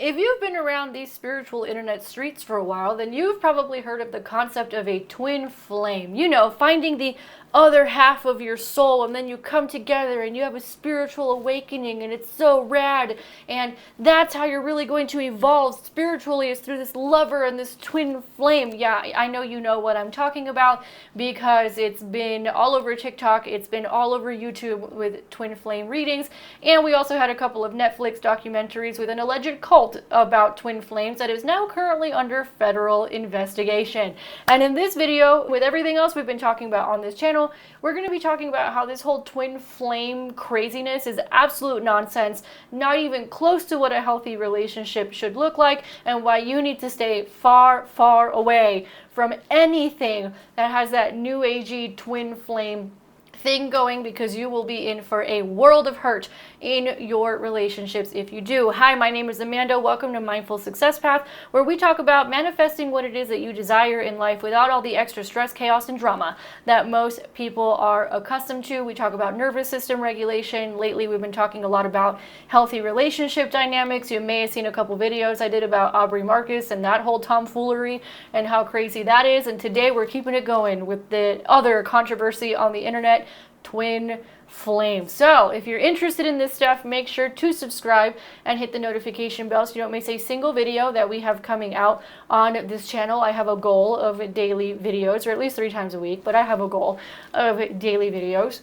If you've been around these spiritual internet streets for a while, then you've probably heard of the concept of a twin flame. You know, finding the other half of your soul, and then you come together and you have a spiritual awakening, and it's so rad. And that's how you're really going to evolve spiritually, is through this lover and this twin flame. Yeah, I know you know what I'm talking about, because it's been all over TikTok, it's been all over YouTube with twin flame readings, and we also had a couple of Netflix documentaries with an alleged cult about twin flames that is now currently under federal investigation. And in this video, with everything else we've been talking about on this channel, we're going to be talking about how this whole twin flame craziness is absolute nonsense, not even close to what a healthy relationship should look like, and why you need to stay far, far away from anything that has that new agey twin flame thing going, because you will be in for a world of hurt in your relationships if you do. Hi, my name is Amanda. Welcome to Mindful Success Path, where we talk about manifesting what it is that you desire in life without all the extra stress, chaos, and drama that most people are accustomed to. We talk about nervous system regulation. Lately, we've been talking a lot about healthy relationship dynamics. You may have seen a couple videos I did about Aubrey Marcus and that whole tomfoolery and how crazy that is. And today we're keeping it going with the other controversy on the internet, twin flame. So if you're interested in this stuff, make sure to subscribe and hit the notification bell so you don't miss a single video that we have coming out on this channel. I have a goal of daily videos, or at least 3 times a week, but I have a goal of daily videos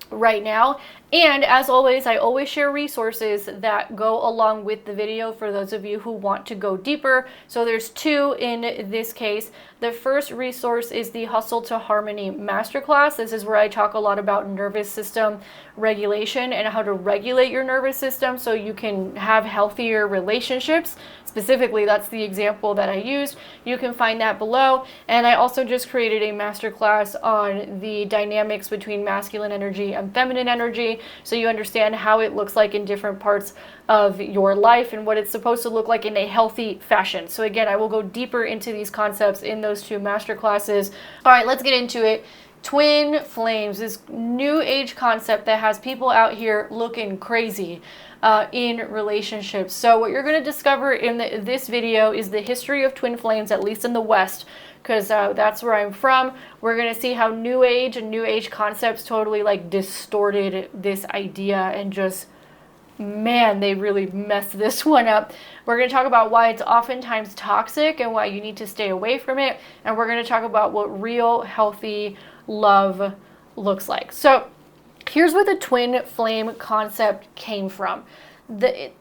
right now. And as always, I always share resources that go along with the video for those of you who want to go deeper. So there's 2 in this case. The first resource is the Hustle to Harmony Masterclass. This is where I talk a lot about nervous system regulation and how to regulate your nervous system so you can have healthier relationships. Specifically, that's the example that I used. You can find that below. And I also just created a masterclass on the dynamics between masculine energy and feminine energy, so you understand how it looks like in different parts of your life and what it's supposed to look like in a healthy fashion. So again, I will go deeper into these concepts in those 2 masterclasses. All right, let's get into it. Twin flames, this new age concept that has people out here looking crazy in relationships. So what you're going to discover in this video is the history of twin flames, at least in the West, because that's where I'm from. We're going to see how new age and new age concepts totally like distorted this idea, and just, man, they really messed this one up. We're going to talk about why it's oftentimes toxic and why you need to stay away from it. And we're going to talk about what real healthy love looks like. So here's where the twin flame concept came from.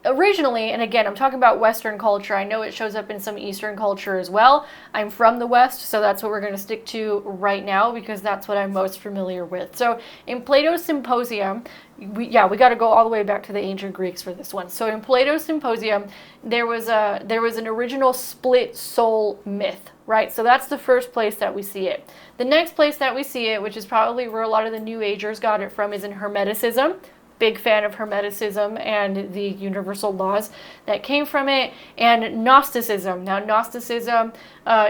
Originally, and again, I'm talking about Western culture. I know it shows up in some Eastern culture as well. I'm from the West, so that's what we're going to stick to right now, because that's what I'm most familiar with. So in Plato's Symposium, we got to go all the way back to the ancient Greeks for this one. So in Plato's Symposium, there was an original split soul myth, right? So that's the first place that we see it. The next place that we see it, which is probably where a lot of the New Agers got it from, is in Hermeticism. Big fan of Hermeticism and the universal laws that came from it, and Gnosticism. Now, Gnosticism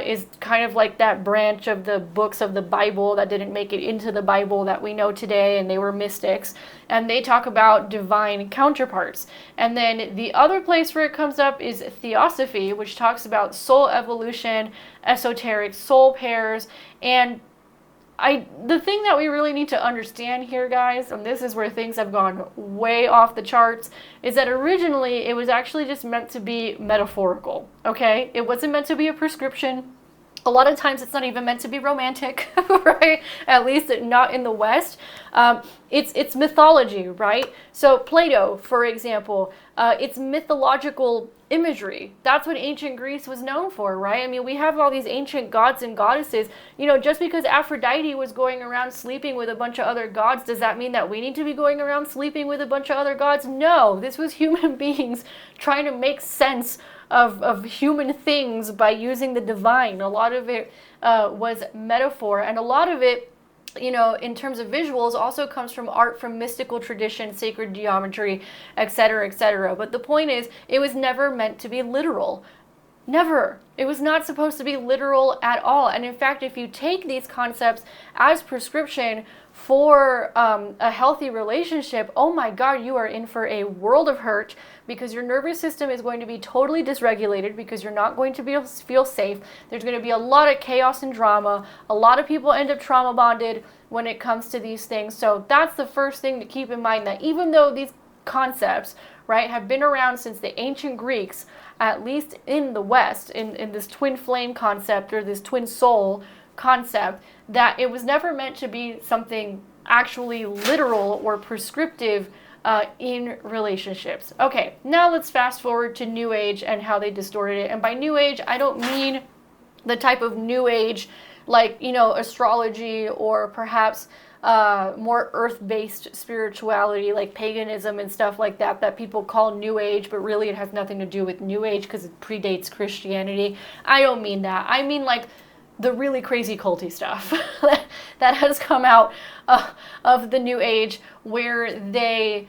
is kind of like that branch of the books of the Bible that didn't make it into the Bible that we know today, and they were mystics, and they talk about divine counterparts. And then the other place where it comes up is Theosophy, which talks about soul evolution, esoteric soul pairs, and the thing that we really need to understand here, guys, and this is where things have gone way off the charts, is that originally it was actually just meant to be metaphorical, okay? It wasn't meant to be a prescription. A lot of times it's not even meant to be romantic, right? At least not in the West. It's mythology, right? So Plato, for example, it's mythological imagery. That's what ancient Greece was known for, right? I mean, we have all these ancient gods and goddesses. You know, just because Aphrodite was going around sleeping with a bunch of other gods, does that mean that we need to be going around sleeping with a bunch of other gods? No, this was human beings trying to make sense of human things by using the divine. A lot of it was metaphor, and a lot of it, you know, in terms of visuals, also comes from art, from mystical tradition, sacred geometry, etc., etc. But the point is, it was never meant to be literal. Never. It was not supposed to be literal at all. And in fact, if you take these concepts as prescription for a healthy relationship, oh my God, you are in for a world of hurt, because your nervous system is going to be totally dysregulated, because you're not going to feel safe. There's going to be a lot of chaos and drama. A lot of people end up trauma bonded when it comes to these things. So that's the first thing to keep in mind, that even though these concepts, right, have been around since the ancient Greeks, at least in the West, in this twin flame concept, or this twin soul concept, that it was never meant to be something actually literal or prescriptive in relationships. Okay, now let's fast forward to New Age and how they distorted it. And by New Age, I don't mean the type of New Age like, astrology, or perhaps more earth-based spirituality like paganism and stuff like that, that people call New Age, but really it has nothing to do with New Age because it predates Christianity. I don't mean that. I mean like the really crazy culty stuff that has come out of the New Age, where they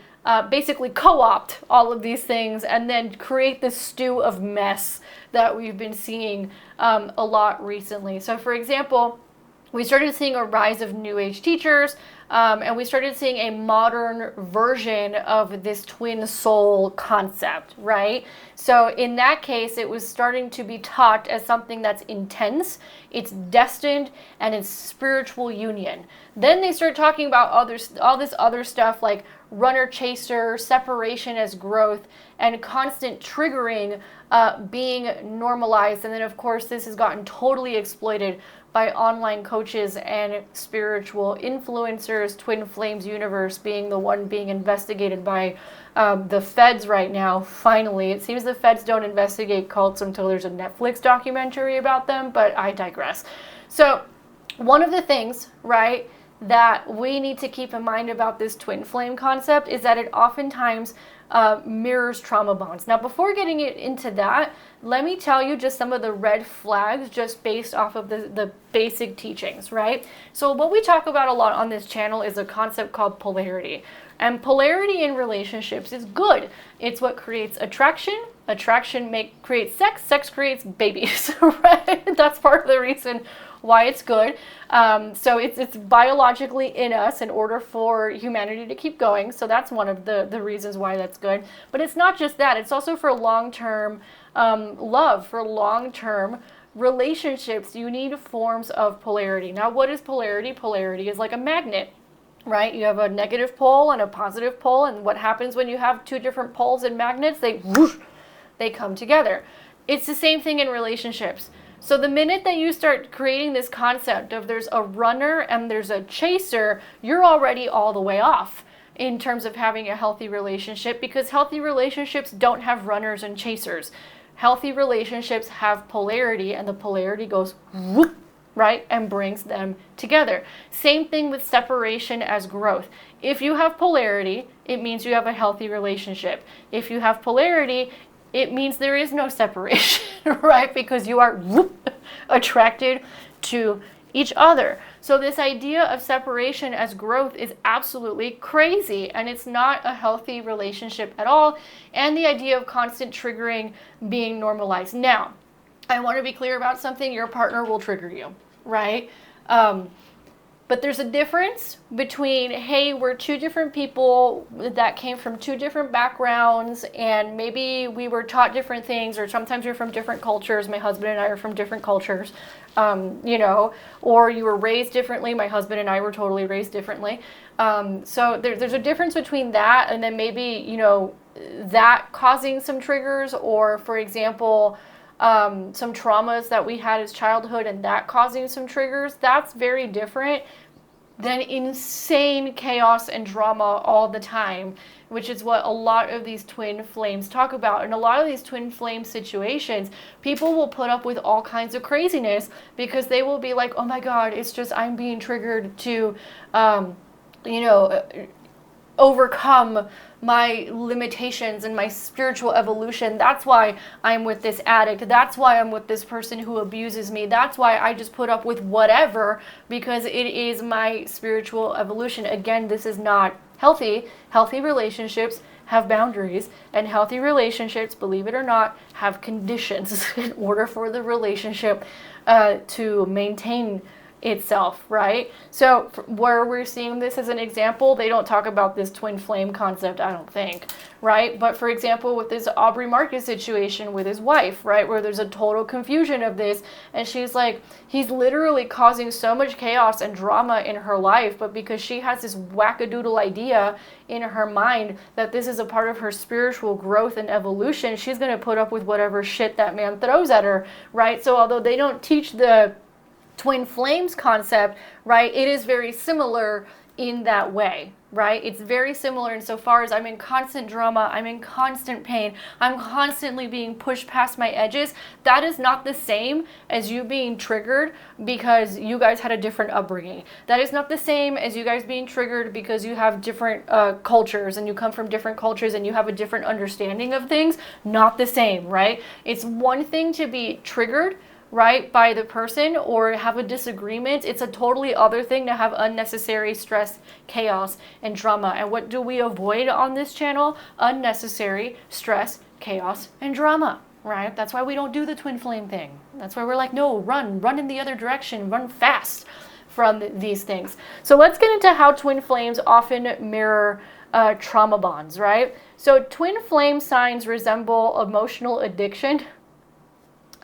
basically co-opt all of these things and then create this stew of mess that we've been seeing a lot recently. So for example, we started seeing a rise of New Age teachers, and we started seeing a modern version of this twin soul concept, right? So in that case, it was starting to be taught as something that's intense, it's destined, and it's spiritual union. Then they start talking about all this other stuff like runner chaser, separation as growth, and constant triggering being normalized. And then of course this has gotten totally exploited by online coaches and spiritual influencers, Twin Flames universe being the one being investigated by the feds right now. Finally, it seems the feds don't investigate cults until there's a Netflix documentary about them, but I digress. So one of the things, right, that we need to keep in mind about this twin flame concept is that it oftentimes mirrors trauma bonds. Now, before getting into that, let me tell you just some of the red flags just based off of the basic teachings, right? So what we talk about a lot on this channel is a concept called polarity. And polarity in relationships is good. It's what creates attraction. Attraction creates sex. Sex creates babies, right? That's part of the reason why it's good. So it's biologically in us in order for humanity to keep going. So that's one of the reasons why that's good. But it's not just that. It's also for long-term love, for long-term relationships. You need forms of polarity. Now, what is polarity? Polarity is like a magnet, right? You have a negative pole and a positive pole. And what happens when you have two different poles in magnets? They come together. It's the same thing in relationships. So the minute that you start creating this concept of there's a runner and there's a chaser, you're already all the way off in terms of having a healthy relationship, because healthy relationships don't have runners and chasers. Healthy relationships have polarity, and the polarity goes whoop, right, and brings them together. Same thing with separation as growth. If you have polarity, it means you have a healthy relationship. If you have polarity, it means there is no separation, right? Because you are attracted to each other. So this idea of separation as growth is absolutely crazy, and it's not a healthy relationship at all. And the idea of constant triggering being normalized. Now, I want to be clear about something. Your partner will trigger you, right? But there's a difference between, hey, we're two different people that came from two different backgrounds, and maybe we were taught different things, or sometimes you're from different cultures. My husband and I are from different cultures, or you were raised differently. My husband and I were totally raised differently. So there's a difference between that and then maybe, that causing some triggers, or for example, some traumas that we had as childhood and that causing some triggers. That's very different than insane chaos and drama all the time, which is what a lot of these twin flames talk about. In a lot of these twin flame situations, people will put up with all kinds of craziness because they will be like, oh my God, it's just I'm being triggered to, overcome my limitations and my spiritual evolution. That's why I'm with this addict. That's why I'm with this person who abuses me. That's why I just put up with whatever, because it is my spiritual evolution. Again, this is not healthy. Healthy relationships have boundaries, and healthy relationships, believe it or not, have conditions in order for the relationship to maintain itself, right? So where we're seeing this as an example, they don't talk about this twin flame concept, I don't think, right? But for example, with this Aubrey Marcus situation with his wife, right, where there's a total confusion of this, and she's like, he's literally causing so much chaos and drama in her life, but because she has this wackadoodle idea in her mind that this is a part of her spiritual growth and evolution, she's going to put up with whatever shit that man throws at her, right? So although they don't teach the twin flames concept, right, it is very similar in that way, right? It's very similar insofar as I'm in constant drama, I'm in constant pain, I'm constantly being pushed past my edges. That is not the same as you being triggered because you guys had a different upbringing. That is not the same as you guys being triggered because you have different cultures and you come from different cultures and you have a different understanding of things. Not the same, right? It's one thing to be triggered, right, by the person or have a disagreement. It's a totally other thing to have unnecessary stress, chaos, and drama. And what do we avoid on this channel? Unnecessary stress, chaos, and drama, right? That's why we don't do the twin flame thing. That's why we're like, no, run in the other direction, run fast from these things. So let's get into how twin flames often mirror trauma bonds, right? So twin flame signs resemble emotional addiction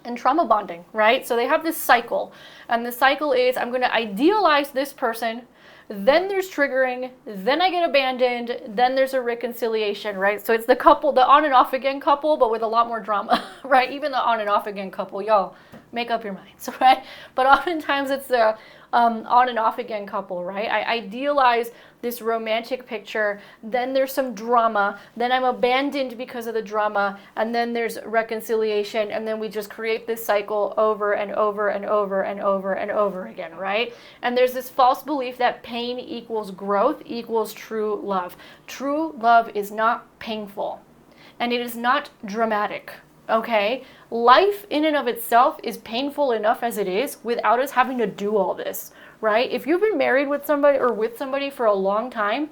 and trauma bonding, right? So they have this cycle, and the cycle is I'm going to idealize this person, then there's triggering, then I get abandoned, then there's a reconciliation, right? So it's the couple, the on and off again couple, but with a lot more drama, right? Even the on and off again couple, y'all, make up your minds, right? But oftentimes it's the on and off again couple, right? I idealize this romantic picture, then there's some drama, then I'm abandoned because of the drama, and then there's reconciliation, and then we just create this cycle over and over and over and over and over again, right? And there's this false belief that pain equals growth equals true love. True love is not painful, and it is not dramatic. Okay, life in and of itself is painful enough as it is without us having to do all this, right? If you've been married with somebody or with somebody for a long time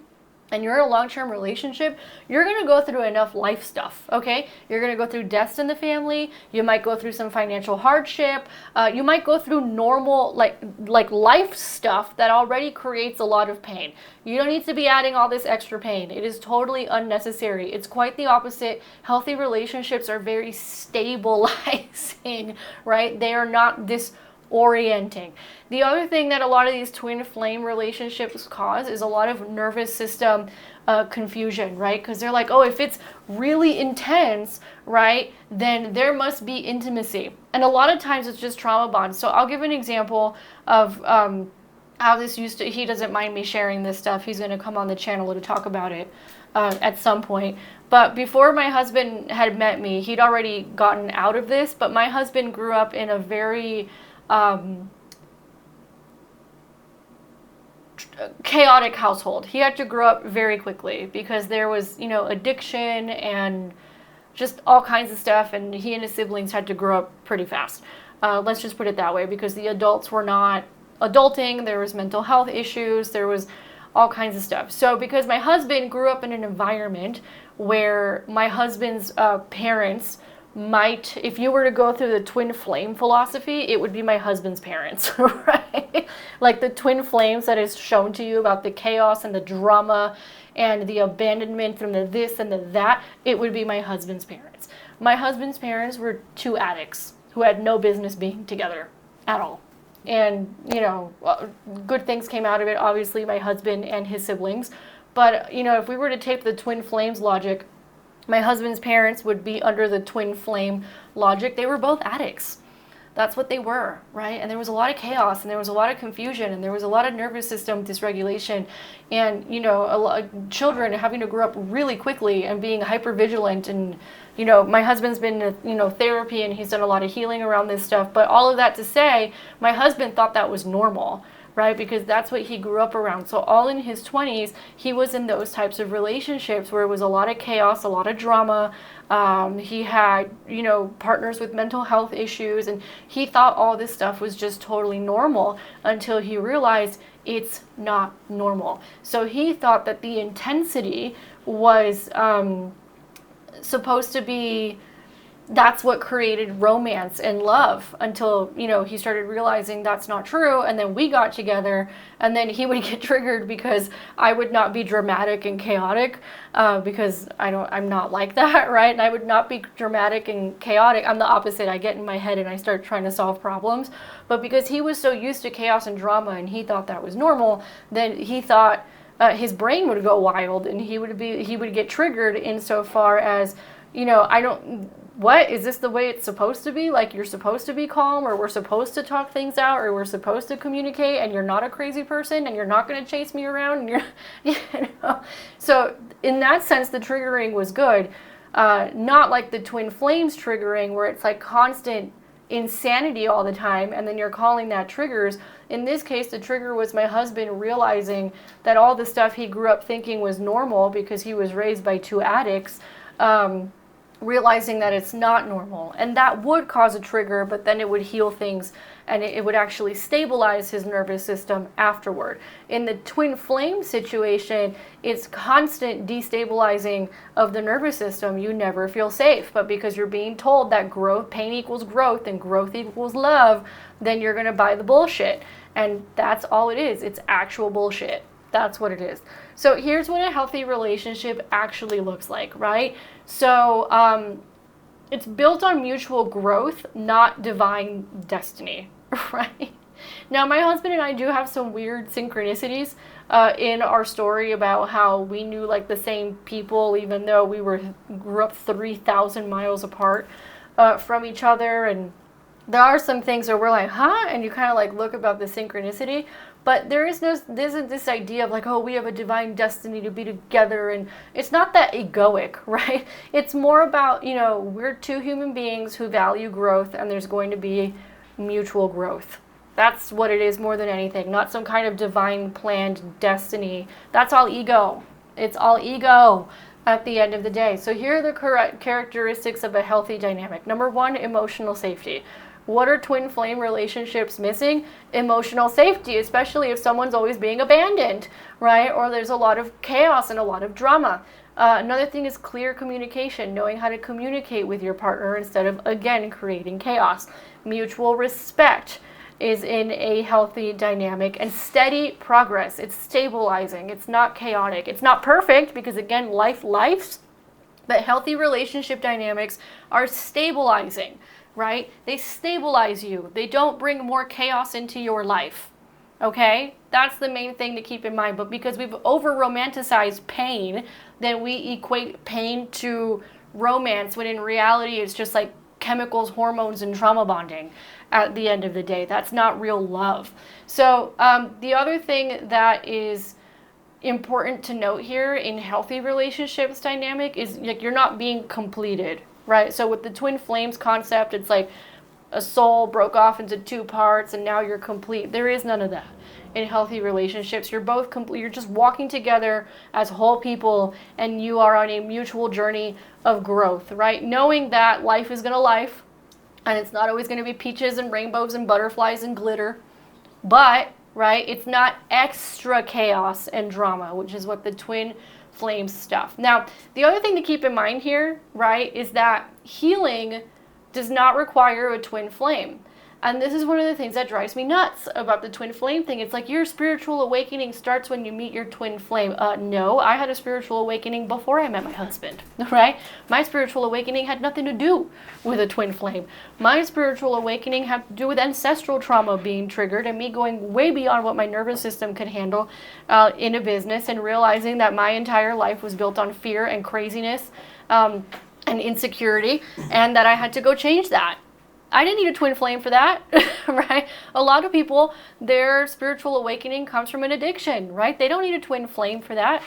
and you're in a long-term relationship, you're going to go through enough life stuff, okay? You're going to go through deaths in the family. You might go through some financial hardship. You might go through normal, like life stuff that already creates a lot of pain. You don't need to be adding all this extra pain. It is totally unnecessary. It's quite the opposite. Healthy relationships are very stabilizing, right? They are not disorienting. The other thing that a lot of these twin flame relationships cause is a lot of nervous system confusion, right? Because they're like, oh, if it's really intense, right, then there must be intimacy. And a lot of times it's just trauma bonds. So I'll give an example of how this used to, he doesn't mind me sharing this stuff. He's going to come on the channel to talk about it at some point. But before my husband had met me, he'd already gotten out of this. But my husband grew up in a very chaotic household. He had to grow up very quickly because there was, addiction and just all kinds of stuff. And he and his siblings had to grow up pretty fast. Let's just put it that way, because the adults were not adulting. There was mental health issues. There was all kinds of stuff. So because my husband grew up in an environment where my husband's parents might, if you were to go through the twin flame philosophy, it would be my husband's parents, right? Like the twin flames that is shown to you about the chaos and the drama and the abandonment from the this and the that, it would be my husband's parents. My husband's parents were two addicts who had no business being together at all. And, good things came out of it, obviously, my husband and his siblings. But, if we were to take the twin flames logic, my husband's parents would be under the twin flame logic. They were both addicts. That's what they were, right? And there was a lot of chaos, and there was a lot of confusion, and there was a lot of nervous system dysregulation, and, a lot of children having to grow up really quickly and being hypervigilant. And, my husband's been to, therapy, and he's done a lot of healing around this stuff. But all of that to say, my husband thought that was normal, right? Because that's what he grew up around. So all in his 20s, he was in those types of relationships where it was a lot of chaos, a lot of drama. He had, partners with mental health issues, and he thought all this stuff was just totally normal until he realized it's not normal. So he thought that the intensity was supposed to be that's what created romance and love until, he started realizing that's not true. And then we got together, and then he would get triggered because I would not be dramatic and chaotic, because I'm not like that, right? And I would not be dramatic and chaotic. I'm the opposite. I get in my head and I start trying to solve problems. But because he was so used to chaos and drama and he thought that was normal, then he thought his brain would go wild, and he would get triggered insofar as, what is this the way it's supposed to be? Like, you're supposed to be calm, or we're supposed to talk things out, or we're supposed to communicate, and you're not a crazy person, and you're not going to chase me around, and So in that sense, the triggering was good. Not like the twin flames triggering, where it's like constant insanity all the time, and then you're calling that triggers. In this case, the trigger was my husband realizing that all the stuff he grew up thinking was normal because he was raised by two addicts, realizing that it's not normal. And that would cause a trigger, but then it would heal things, and it would actually stabilize his nervous system afterward. In the twin flame situation, it's constant destabilizing of the nervous system. You never feel safe, but because you're being told that pain equals growth and growth equals love, then you're going to buy the bullshit. And that's all it is. It's actual bullshit. That's what it is. So here's what a healthy relationship actually looks like, right? So it's built on mutual growth, not divine destiny, right? Now, my husband and I do have some weird synchronicities in our story about how we knew like the same people, even though we grew up 3,000 miles apart from each other. And there are some things where we're like, huh? And you kind of like look about the synchronicity. But there isn't this idea of like, oh, we have a divine destiny to be together. And it's not that egoic, right? It's more about, we're two human beings who value growth, and there's going to be mutual growth. That's what it is more than anything, not some kind of divine planned destiny. That's all ego. It's all ego at the end of the day. So here are the correct characteristics of a healthy dynamic. Number one, emotional safety. What are twin flame relationships missing? Emotional safety, especially if someone's always being abandoned, right? Or there's a lot of chaos and a lot of drama. Another thing is clear communication, knowing how to communicate with your partner instead of, again, creating chaos. Mutual respect is in a healthy dynamic, and steady progress. It's stabilizing. It's not chaotic. It's not perfect because, again, life's, but healthy relationship dynamics are stabilizing. Right? They stabilize you. They don't bring more chaos into your life. Okay? That's the main thing to keep in mind. But because we've over-romanticized pain, then we equate pain to romance, when in reality it's just like chemicals, hormones, and trauma bonding at the end of the day. That's not real love. So the other thing that is important to note here in healthy relationships dynamic is like you're not being completed. Right? So with the twin flames concept, it's like a soul broke off into two parts and now you're complete. There is none of that. In healthy relationships, you're both complete. You're just walking together as whole people, and you are on a mutual journey of growth, right? Knowing that life is going to life, and it's not always going to be peaches and rainbows and butterflies and glitter, but, right, it's not extra chaos and drama, which is what the twin flame stuff. Now, the other thing to keep in mind here, right, is that healing does not require a twin flame. And this is one of the things that drives me nuts about the twin flame thing. It's like your spiritual awakening starts when you meet your twin flame. No, I had a spiritual awakening before I met my husband, right? My spiritual awakening had nothing to do with a twin flame. My spiritual awakening had to do with ancestral trauma being triggered and me going way beyond what my nervous system could handle in a business, and realizing that my entire life was built on fear and craziness and insecurity, and that I had to go change that. I didn't need a twin flame for that, right? A lot of people, their spiritual awakening comes from an addiction, right? They don't need a twin flame for that.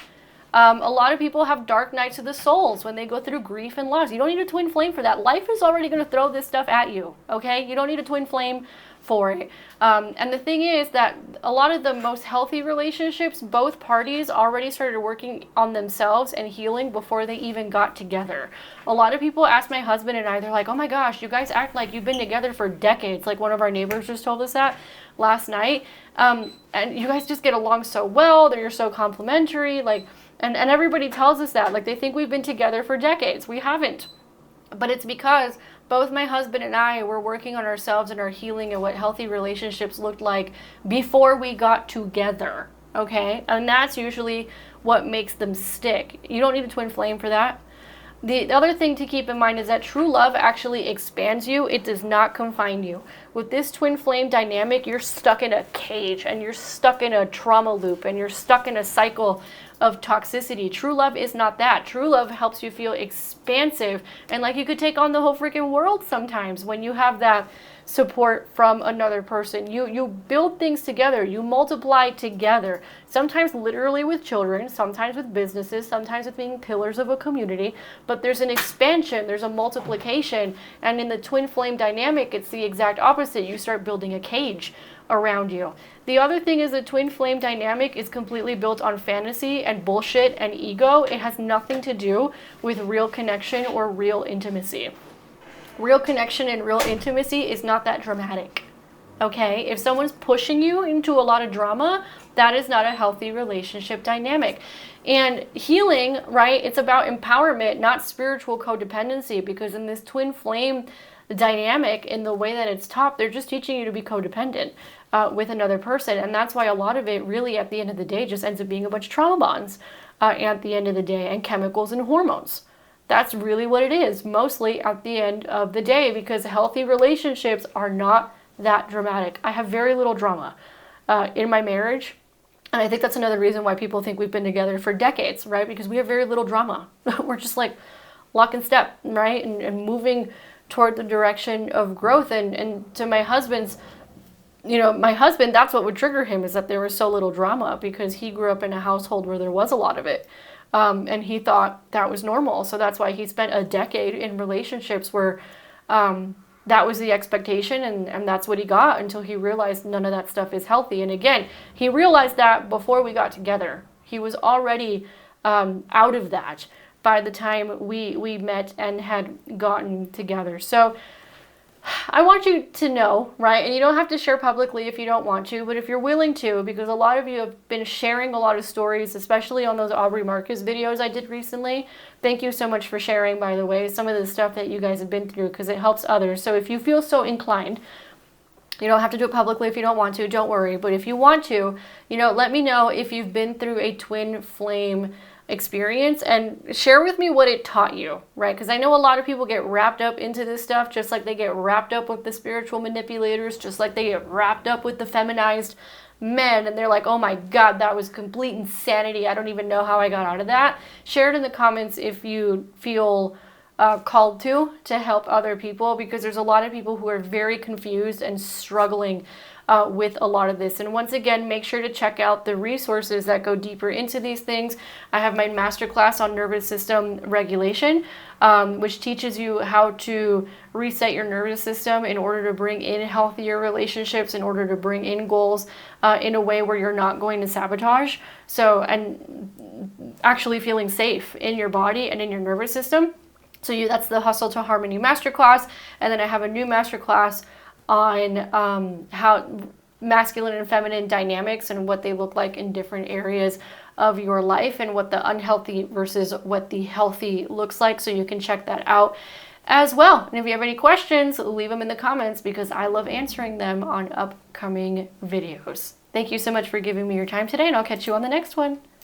A lot of people have dark nights of the souls when they go through grief and loss. You don't need a twin flame for that. Life is already going to throw this stuff at you, okay? You don't need a twin flame for it. And the thing is that a lot of the most healthy relationships, both parties already started working on themselves and healing before they even got together. A lot of people ask my husband and I, they're like, oh my gosh, you guys act like you've been together for decades. Like one of our neighbors just told us that last night. And you guys just get along so well, that you're so complimentary. Like, and everybody tells us that. Like they think we've been together for decades. We haven't. But it's because both my husband and I were working on ourselves and our healing and what healthy relationships looked like before we got together. Okay? And that's usually what makes them stick. You don't need a twin flame for that. The other thing to keep in mind is that true love actually expands you. It does not confine you. With this twin flame dynamic, you're stuck in a cage and you're stuck in a trauma loop and you're stuck in a cycle of toxicity. True love is not that. True love helps you feel expansive and like you could take on the whole freaking world sometimes when you have that support from another person. You build things together, you multiply together, sometimes literally with children, sometimes with businesses, sometimes with being pillars of a community, but there's an expansion, there's a multiplication, and in the twin flame dynamic, it's the exact opposite. You start building a cage around you. The other thing is the twin flame dynamic is completely built on fantasy and bullshit and ego. It has nothing to do with real connection or real intimacy. Real connection and real intimacy is not that dramatic, okay? If someone's pushing you into a lot of drama, that is not a healthy relationship dynamic. And healing, right, it's about empowerment, not spiritual codependency, because in this twin flame dynamic, in the way that it's taught, they're just teaching you to be codependent with another person. And that's why a lot of it really, at the end of the day, just ends up being a bunch of trauma bonds at the end of the day, and chemicals and hormones. That's really what it is, mostly at the end of the day, because healthy relationships are not that dramatic. I have very little drama in my marriage, and I think that's another reason why people think we've been together for decades, right? Because we have very little drama. We're just like lock and step, right? And moving toward the direction of growth. And to my husband's, my husband, that's what would trigger him, is that there was so little drama, because he grew up in a household where there was a lot of it. And he thought that was normal. So that's why he spent a decade in relationships where that was the expectation, and that's what he got, until he realized none of that stuff is healthy. And again, he realized that before we got together. He was already out of that by the time we met and had gotten together. So I want you to know, right, and you don't have to share publicly if you don't want to, but if you're willing to, because a lot of you have been sharing a lot of stories, especially on those Aubrey Marcus videos I did recently. Thank you so much for sharing, by the way, some of the stuff that you guys have been through, because it helps others. So if you feel so inclined, you don't have to do it publicly if you don't want to, don't worry. But if you want to, let me know if you've been through a twin flame experience, and share with me what it taught you, right? Because I know a lot of people get wrapped up into this stuff, just like they get wrapped up with the spiritual manipulators, just like they get wrapped up with the feminized men, and they're like, oh my God, that was complete insanity. I don't even know how I got out of that. Share it in the comments if you feel called to help other people, because there's a lot of people who are very confused and struggling with a lot of this. And once again, make sure to check out the resources that go deeper into these things. I have my masterclass on nervous system regulation, which teaches you how to reset your nervous system in order to bring in healthier relationships, in order to bring in goals in a way where you're not going to sabotage. So, and actually feeling safe in your body and in your nervous system. So that's the Hustle to Harmony masterclass. And then I have a new masterclass on how masculine and feminine dynamics and what they look like in different areas of your life, and what the unhealthy versus what the healthy looks like. So you can check that out as well. And if you have any questions, leave them in the comments, because I love answering them on upcoming videos. Thank you so much for giving me your time today, and I'll catch you on the next one.